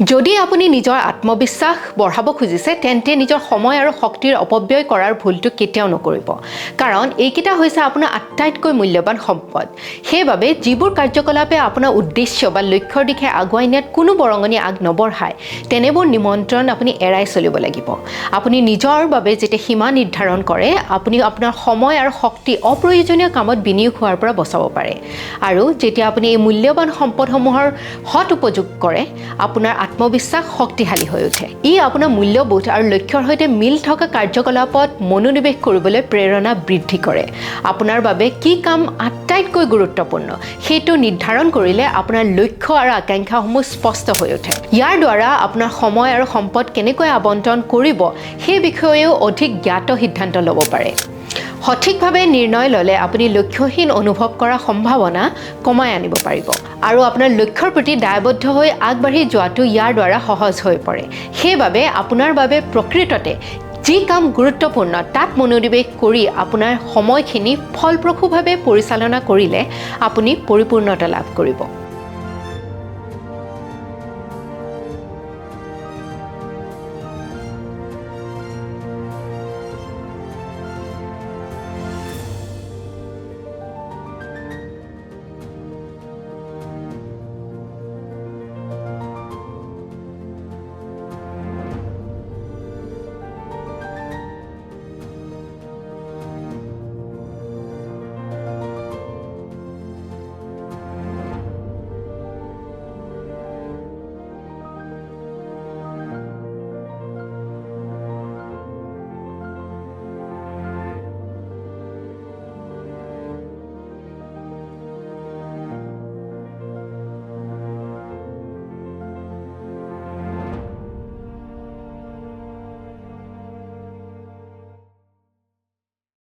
যদি আপুনি নিজৰ আত্মবিশ্বাস বঢ়াব খুজিছে তেন্তে নিজৰ সময় আৰু শক্তিৰ অপব্যয় কৰাৰ ভুলটো কেতিয়াও নকৰিব কাৰণ এইকেইটা হৈছে আপোনাৰ আটাইতকৈ মূল্যৱান সম্পদ সেইবাবে যিবোৰ কাৰ্যকলাপে আপোনাৰ উদ্দেশ্য বা লক্ষ্যৰ দিশে আগুৱাই নিয়াত কোনো বৰঙণি আগ নবঢ়ায় তেনেবোৰ নিমন্ত্ৰণ আপুনি এৰাই চলিব লাগিব আপুনি নিজৰ বাবে যেতিয়া সীমা নিৰ্ধাৰণ কৰে আপুনি আপোনাৰ সময় আৰু শক্তি অপ্ৰয়োজনীয় কামত বিনিয়োগ হোৱাৰ পৰা বচাব পাৰে আৰু যেতিয়া আপুনি এই মূল্যৱান সম্পদসমূহৰ সৎ উপযোগ কৰে আপোনাৰ আত্মবিশ্বাস শক্তিশালী হৈ উঠে ই আপোনাৰ মূল্যবোধ আৰু লক্ষ্যৰ সৈতে মিল থকা কাৰ্যকলাপত মনোনিৱেশ কৰিবলৈ প্ৰেৰণা বৃদ্ধি কৰে আপোনাৰ বাবে কি কাম আটাইতকৈ গুৰুত্বপূৰ্ণ সেইটো নিৰ্ধাৰণ কৰিলে আপোনাৰ লক্ষ্য আৰু আকাংক্ষাসমূহ স্পষ্ট হৈ উঠে ইয়াৰ দ্বাৰা আপোনাৰ সময় আৰু সম্পদ কেনেকৈ আবণ্টন কৰিব সেই বিষয়েও অধিক জ্ঞাত সিদ্ধান্ত ল'ব পাৰে সঠিকভাৱে নিৰ্ণয় ল'লে আপুনি লক্ষ্যহীন অনুভৱ কৰা সম্ভাৱনা কমাই আনিব পাৰিব আৰু আপোনাৰ লক্ষ্যৰ প্ৰতি দায়বদ্ধ হৈ আগবাঢ়ি যোৱাটো ইয়াৰ দ্বাৰা সহজ হৈ পৰে সেইবাবে আপোনাৰ বাবে প্ৰকৃততে যি কাম গুৰুত্বপূৰ্ণ তাত মনোনিৱেশ কৰি আপোনাৰ সময়খিনি ফলপ্ৰসূভাৱে পৰিচালনা কৰিলে আপুনি পৰিপূৰ্ণতা লাভ কৰিব